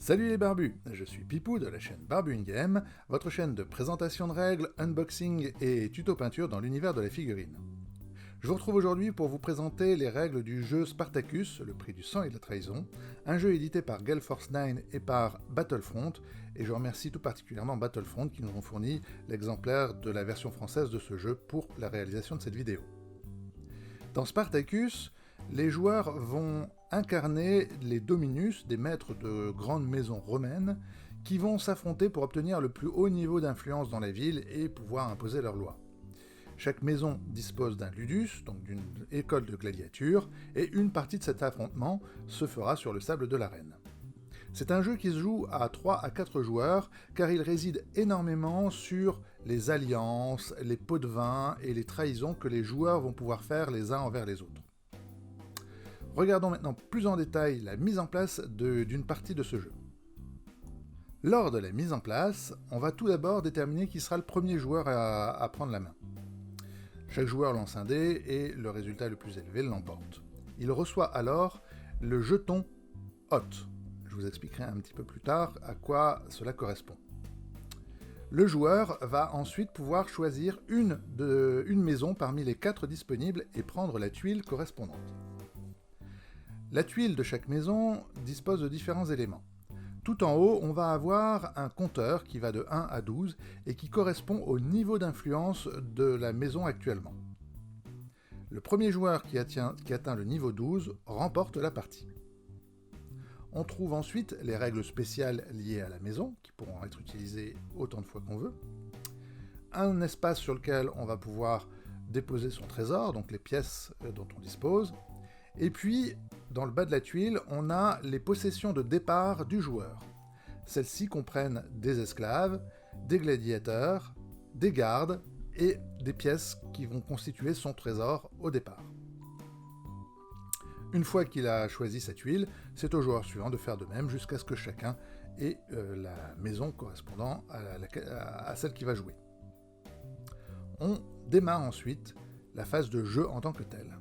Salut les barbus, je suis Pipou de la chaîne Barbu in Game, votre chaîne de présentation de règles, unboxing et tuto peinture dans l'univers de la figurine. Je vous retrouve aujourd'hui pour vous présenter les règles du jeu Spartacus, le prix du sang et de la trahison, un jeu édité par Gale Force 9 et par Battlefront, et je remercie tout particulièrement Battlefront qui nous ont fourni l'exemplaire de la version française de ce jeu pour la réalisation de cette vidéo. Dans Spartacus, les joueurs vont incarner les dominus, des maîtres de grandes maisons romaines, qui vont s'affronter pour obtenir le plus haut niveau d'influence dans la ville et pouvoir imposer leurs lois. Chaque maison dispose d'un ludus, donc d'une école de gladiature, et une partie de cet affrontement se fera sur le sable de l'arène. C'est un jeu qui se joue à 3 à 4 joueurs, car il réside énormément sur les alliances, les pots de vin et les trahisons que les joueurs vont pouvoir faire les uns envers les autres. Regardons maintenant plus en détail la mise en place d'une partie de ce jeu. Lors de la mise en place, on va tout d'abord déterminer qui sera le premier joueur à prendre la main. Chaque joueur lance un dé et le résultat le plus élevé l'emporte. Il reçoit alors le jeton hôte. Je vous expliquerai un petit peu plus tard à quoi cela correspond. Le joueur va ensuite pouvoir choisir une maison parmi les 4 disponibles et prendre la tuile correspondante. La tuile de chaque maison dispose de différents éléments. Tout en haut, on va avoir un compteur qui va de 1 à 12 et qui correspond au niveau d'influence de la maison actuellement. Le premier joueur qui atteint le niveau 12 remporte la partie. On trouve ensuite les règles spéciales liées à la maison, qui pourront être utilisées autant de fois qu'on veut. Un espace sur lequel on va pouvoir déposer son trésor, donc les pièces dont on dispose. Et puis, dans le bas de la tuile, on a les possessions de départ du joueur. Celles-ci comprennent des esclaves, des gladiateurs, des gardes et des pièces qui vont constituer son trésor au départ. Une fois qu'il a choisi sa tuile, c'est au joueur suivant de faire de même jusqu'à ce que chacun ait la maison correspondant à celle qui va jouer. On démarre ensuite la phase de jeu en tant que telle.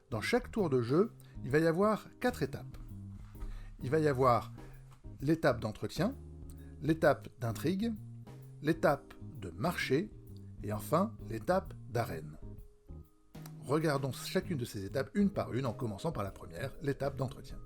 Dans chaque tour de jeu, il va y avoir 4 étapes. Il va y avoir l'étape d'entretien, l'étape d'intrigue, l'étape de marché, et enfin l'étape d'arène. Regardons chacune de ces étapes une par une, en commençant par la première, l'étape d'entretien.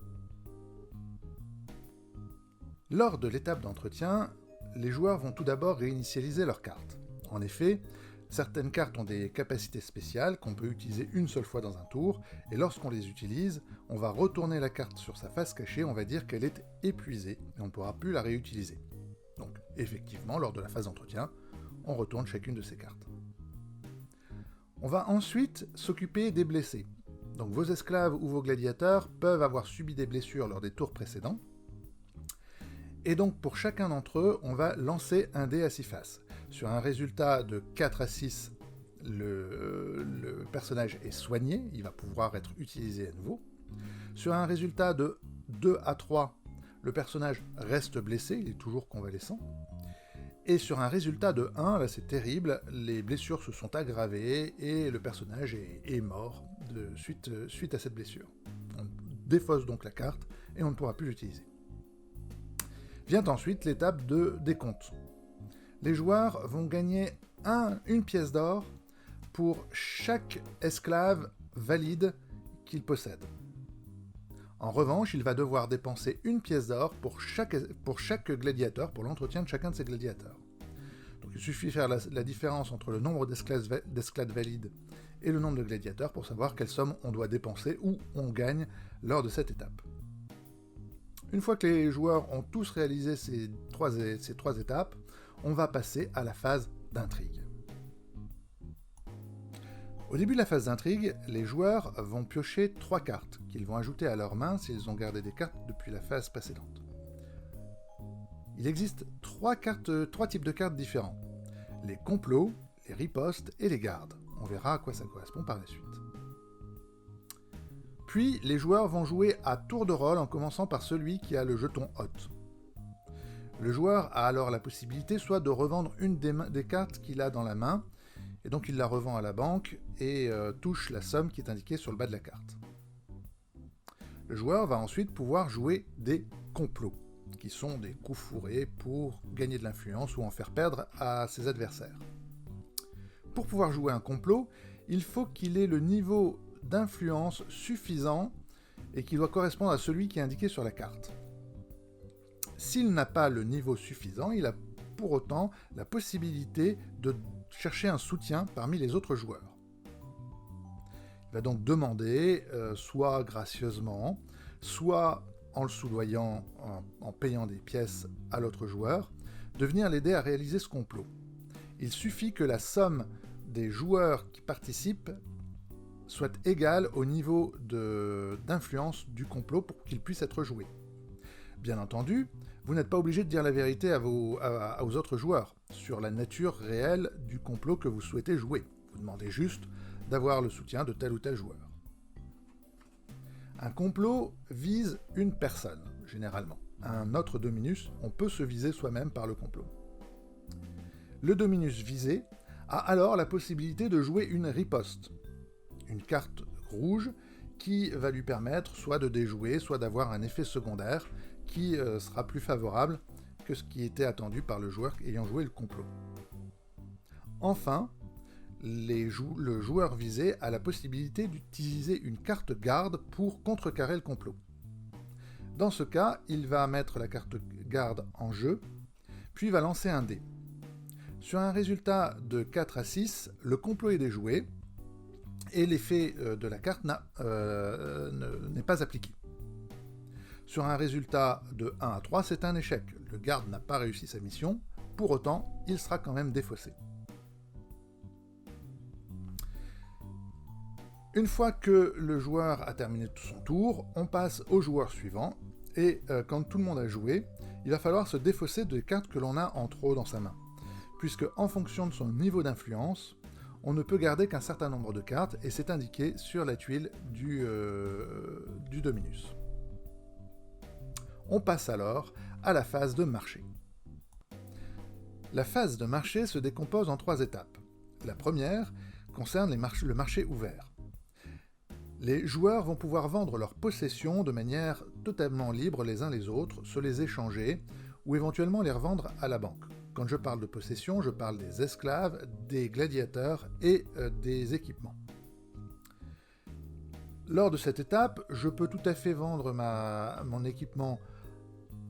Lors de l'étape d'entretien, les joueurs vont tout d'abord réinitialiser leurs cartes. En effet, certaines cartes ont des capacités spéciales qu'on peut utiliser une seule fois dans un tour, et lorsqu'on les utilise, on va retourner la carte sur sa face cachée, on va dire qu'elle est épuisée, et on ne pourra plus la réutiliser. Donc, effectivement, lors de la phase d'entretien, on retourne chacune de ces cartes. On va ensuite s'occuper des blessés. Donc vos esclaves ou vos gladiateurs peuvent avoir subi des blessures lors des tours précédents, et donc pour chacun d'entre eux, on va lancer un dé à 6 faces. Sur un résultat de 4 à 6, le personnage est soigné, il va pouvoir être utilisé à nouveau. Sur un résultat de 2 à 3, le personnage reste blessé, il est toujours convalescent. Et sur un résultat de 1, là c'est terrible, les blessures se sont aggravées et le personnage est mort suite à cette blessure. On défausse donc la carte et on ne pourra plus l'utiliser. Vient ensuite l'étape de décompte. Les joueurs vont gagner une pièce d'or pour chaque esclave valide qu'ils possèdent. En revanche, il va devoir dépenser une pièce d'or pour chaque gladiateur, pour l'entretien de chacun de ces gladiateurs. Donc il suffit de faire la différence entre le nombre d'esclaves valides et le nombre de gladiateurs pour savoir quelle somme on doit dépenser ou on gagne lors de cette étape. Une fois que les joueurs ont tous réalisé ces trois étapes, on va passer à la phase d'intrigue. Au début de la phase d'intrigue, les joueurs vont piocher 3 cartes, qu'ils vont ajouter à leur main s'ils ont gardé des cartes depuis la phase précédente. Il existe 3 types de cartes différents. Les complots, les ripostes et les gardes. On verra à quoi ça correspond par la suite. Puis, les joueurs vont jouer à tour de rôle en commençant par celui qui a le jeton hôte. Le joueur a alors la possibilité soit de revendre une des cartes qu'il a dans la main, et donc il la revend à la banque et touche la somme qui est indiquée sur le bas de la carte. Le joueur va ensuite pouvoir jouer des complots. qui sont des coups fourrés pour gagner de l'influence ou en faire perdre à ses adversaires. Pour pouvoir jouer un complot, il faut qu'il ait le niveau d'influence suffisant et qui doit correspondre à celui qui est indiqué sur la carte. S'il n'a pas le niveau suffisant, il a pour autant la possibilité de chercher un soutien parmi les autres joueurs. Il va donc demander, soit gracieusement, soit en le soudoyant, en payant des pièces à l'autre joueur, de venir l'aider à réaliser ce complot. Il suffit que la somme des joueurs qui participent soit égale au niveau d'influence du complot pour qu'il puisse être joué. Bien entendu, vous n'êtes pas obligé de dire la vérité aux autres joueurs sur la nature réelle du complot que vous souhaitez jouer. Vous demandez juste d'avoir le soutien de tel ou tel joueur. Un complot vise une personne, généralement. Un autre dominus, on peut se viser soi-même par le complot. Le dominus visé a alors la possibilité de jouer une riposte, une carte rouge qui va lui permettre soit de déjouer, soit d'avoir un effet secondaire qui sera plus favorable que ce qui était attendu par le joueur ayant joué le complot. Enfin, le joueur visé a la possibilité d'utiliser une carte garde pour contrecarrer le complot. Dans ce cas, il va mettre la carte garde en jeu, puis va lancer un dé. Sur un résultat de 4 à 6, le complot est déjoué, et l'effet de la carte n'est pas appliqué. Sur un résultat de 1 à 3, c'est un échec. Le garde n'a pas réussi sa mission, pour autant, il sera quand même défaussé. Une fois que le joueur a terminé son tour, on passe au joueur suivant, et quand tout le monde a joué, il va falloir se défausser des cartes que l'on a en trop dans sa main, puisque en fonction de son niveau d'influence, on ne peut garder qu'un certain nombre de cartes, et c'est indiqué sur la tuile du dominus. On passe alors à la phase de marché. La phase de marché se décompose en 3 étapes. La première concerne le marché ouvert. Les joueurs vont pouvoir vendre leurs possessions de manière totalement libre les uns les autres, se les échanger, ou éventuellement les revendre à la banque. Quand je parle de possession, je parle des esclaves, des gladiateurs et des équipements. Lors de cette étape, je peux tout à fait vendre mon équipement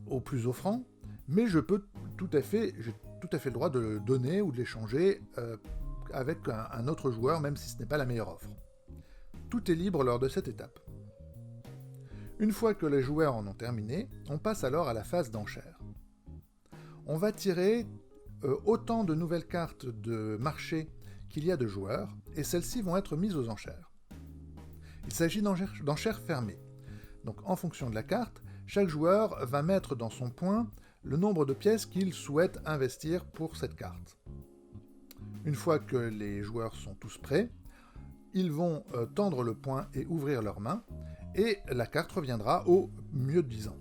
au plus offrant, mais j'ai tout à fait le droit de le donner ou de l'échanger avec un autre joueur, même si ce n'est pas la meilleure offre. Tout est libre lors de cette étape. Une fois que les joueurs en ont terminé, on passe alors à la phase d'enchère. On va tirer autant de nouvelles cartes de marché qu'il y a de joueurs, et celles-ci vont être mises aux enchères. Il s'agit d'enchères fermées. Donc en fonction de la carte, chaque joueur va mettre dans son point le nombre de pièces qu'il souhaite investir pour cette carte. Une fois que les joueurs sont tous prêts, ils vont tendre le poing et ouvrir leurs mains, et la carte reviendra au mieux disant.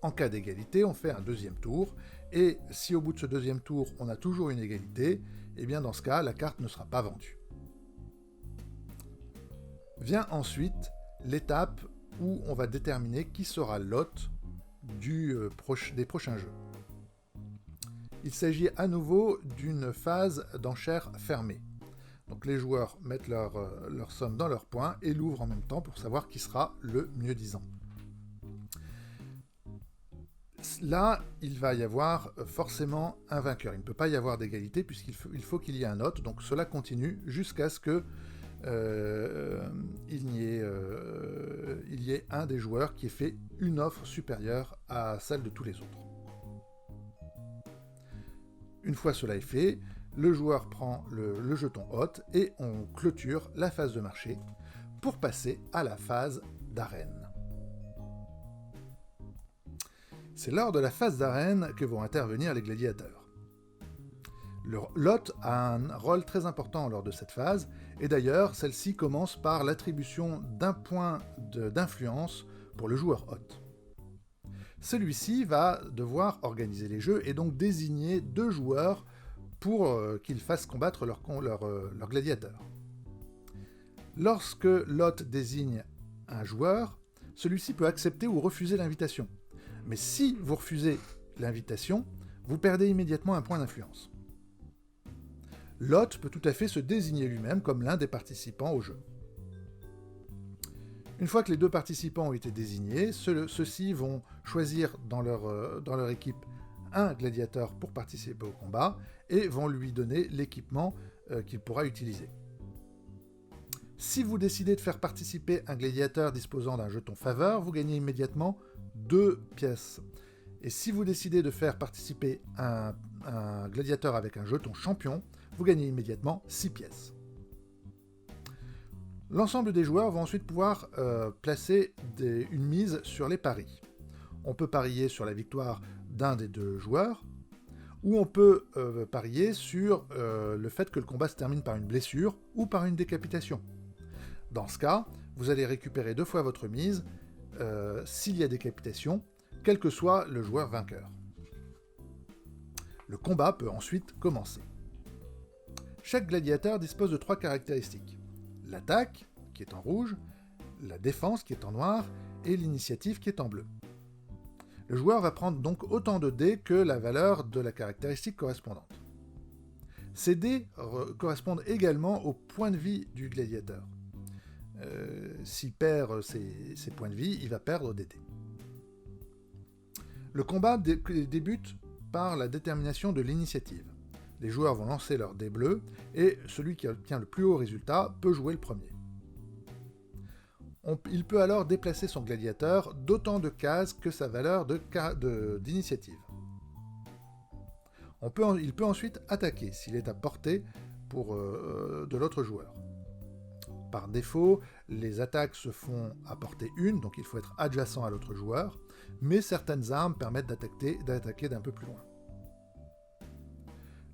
En cas d'égalité, on fait un deuxième tour, et si au bout de ce deuxième tour, on a toujours une égalité, et bien dans ce cas, la carte ne sera pas vendue. Vient ensuite l'étape où on va déterminer qui sera l'hôte des prochains jeux. Il s'agit à nouveau d'une phase d'enchère fermée. Donc les joueurs mettent leur somme dans leur poing et l'ouvrent en même temps pour savoir qui sera le mieux disant. Là, il va y avoir forcément un vainqueur. Il ne peut pas y avoir d'égalité puisqu'il faut qu'il y ait un hôte. Donc cela continue jusqu'à ce que il y ait un des joueurs qui ait fait une offre supérieure à celle de tous les autres. Une fois cela est fait, le joueur prend le jeton hôte et on clôture la phase de marché pour passer à la phase d'arène. C'est lors de la phase d'arène que vont intervenir les gladiateurs. L'hôte a un rôle très important lors de cette phase, et d'ailleurs, celle-ci commence par l'attribution d'un point d'influence pour le joueur hôte. Celui-ci va devoir organiser les jeux et donc désigner 2 joueurs pour qu'ils fassent combattre leur gladiateur. Lorsque l'hôte désigne un joueur, celui-ci peut accepter ou refuser l'invitation. Mais si vous refusez l'invitation, vous perdez immédiatement un point d'influence. L'hôte peut tout à fait se désigner lui-même comme l'un des participants au jeu. Une fois que les deux participants ont été désignés, ceux-ci vont choisir dans leur équipe un gladiateur pour participer au combat et vont lui donner l'équipement qu'il pourra utiliser. Si vous décidez de faire participer un gladiateur disposant d'un jeton faveur, vous gagnez immédiatement 2 pièces. Et si vous décidez de faire participer un gladiateur avec un jeton champion, vous gagnez immédiatement 6 pièces. L'ensemble des joueurs vont ensuite pouvoir placer une mise sur les paris. On peut parier sur la victoire d'un des deux joueurs, ou on peut parier sur le fait que le combat se termine par une blessure ou par une décapitation. Dans ce cas, vous allez récupérer 2 fois votre mise s'il y a décapitation, quel que soit le joueur vainqueur. Le combat peut ensuite commencer. Chaque gladiateur dispose de 3 caractéristiques. L'attaque, qui est en rouge, la défense, qui est en noir, et l'initiative, qui est en bleu. Le joueur va prendre donc autant de dés que la valeur de la caractéristique correspondante. Ces dés correspondent également au point de vie du gladiateur. S'il perd ses points de vie, il va perdre des dés. Le combat débute par la détermination de l'initiative. Les joueurs vont lancer leurs dés bleus, et celui qui obtient le plus haut résultat peut jouer le premier. Il peut alors déplacer son gladiateur d'autant de cases que sa valeur d'initiative. Il peut ensuite attaquer s'il est à portée de l'autre joueur. Par défaut, les attaques se font à portée 1, donc il faut être adjacent à l'autre joueur, mais certaines armes permettent d'attaquer d'un peu plus loin.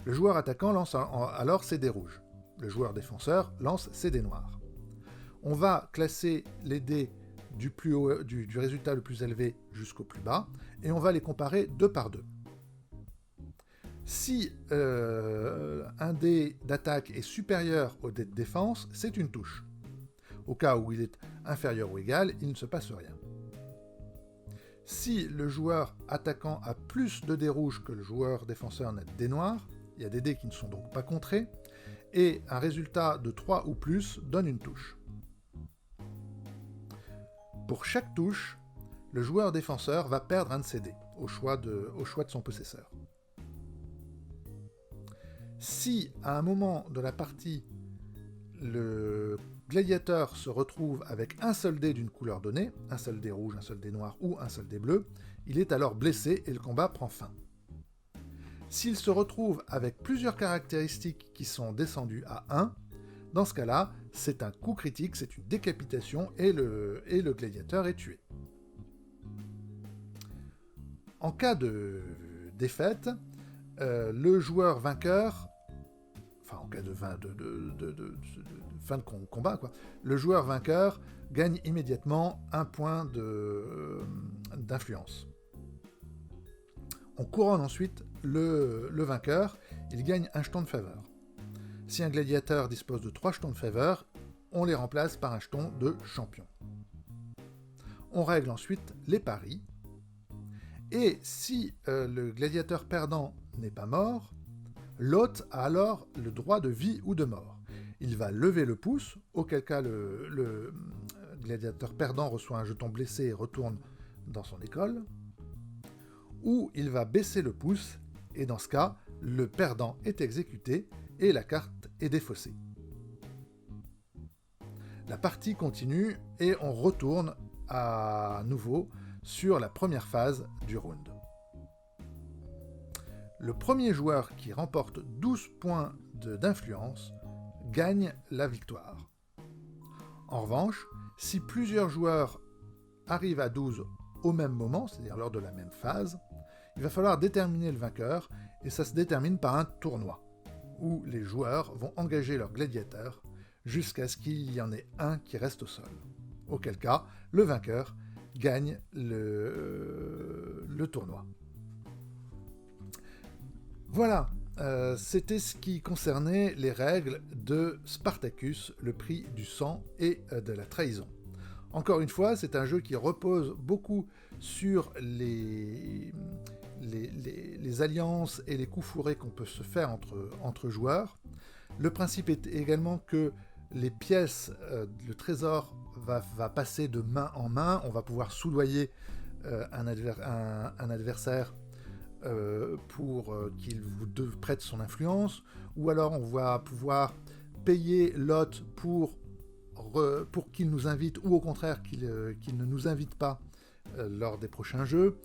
Le joueur attaquant lance alors ses dés rouges. Le joueur défenseur lance ses dés noirs. On va classer les dés du résultat le plus élevé jusqu'au plus bas, et on va les comparer 2 par 2. Si un dé d'attaque est supérieur au dé de défense, c'est une touche. Au cas où il est inférieur ou égal, il ne se passe rien. Si le joueur attaquant a plus de dés rouges que le joueur défenseur n'a de dés noirs, il y a des dés qui ne sont donc pas contrés, et un résultat de 3 ou plus donne une touche. Pour chaque touche, le joueur défenseur va perdre un de ses dés, au choix de son possesseur. Si, à un moment de la partie, le gladiateur se retrouve avec un seul dé d'une couleur donnée, un seul dé rouge, un seul dé noir ou un seul dé bleu, il est alors blessé et le combat prend fin. S'il se retrouve avec plusieurs caractéristiques qui sont descendues à 1, dans ce cas-là, c'est un coup critique, c'est une décapitation et le gladiateur est tué. En cas de défaite, le joueur vainqueur, enfin en cas de fin de combat, le joueur vainqueur gagne immédiatement un point d'influence. On couronne ensuite le vainqueur, il gagne un jeton de faveur. Si un gladiateur dispose de 3 jetons de faveur, on les remplace par un jeton de champion. On règle ensuite les paris, et si le gladiateur perdant n'est pas mort, l'hôte a alors le droit de vie ou de mort. Il va lever le pouce, auquel cas le gladiateur perdant reçoit un jeton blessé et retourne dans son école, ou il va baisser le pouce, et dans ce cas, le perdant est exécuté et la carte est défaussée. La partie continue et on retourne à nouveau sur la première phase du round. Le premier joueur qui remporte 12 points d'influence gagne la victoire. En revanche, si plusieurs joueurs arrivent à 12 au même moment, c'est-à-dire lors de la même phase, il va falloir déterminer le vainqueur, et ça se détermine par un tournoi, où les joueurs vont engager leurs gladiateurs jusqu'à ce qu'il y en ait un qui reste au sol. Auquel cas, le vainqueur gagne le tournoi. Voilà, c'était ce qui concernait les règles de Spartacus, le prix du sang et de la trahison. Encore une fois, c'est un jeu qui repose beaucoup sur les alliances et les coups fourrés qu'on peut se faire entre joueurs. Le principe est également que les pièces, le trésor va passer de main en main. On va pouvoir soudoyer un adversaire pour qu'il vous prête son influence, ou alors on va pouvoir payer l'hôte pour qu'il nous invite, ou au contraire qu'il ne nous invite pas lors des prochains jeux.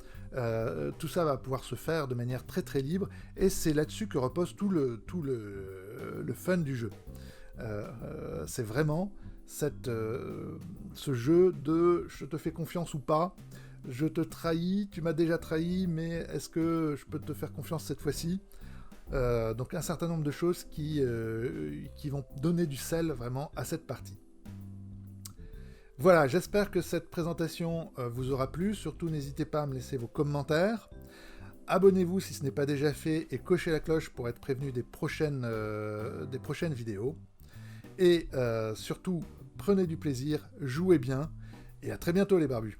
Tout ça va pouvoir se faire de manière très très libre, et c'est là-dessus que repose tout le fun du jeu. C'est vraiment ce jeu de je te fais confiance ou pas, je te trahis, tu m'as déjà trahi, mais est-ce que je peux te faire confiance cette fois-ci ? Donc un certain nombre de choses qui vont donner du sel vraiment à cette partie. Voilà, j'espère que cette présentation vous aura plu. Surtout, n'hésitez pas à me laisser vos commentaires. Abonnez-vous si ce n'est pas déjà fait et cochez la cloche pour être prévenu des prochaines vidéos. Et surtout, prenez du plaisir, jouez bien et à très bientôt les barbus.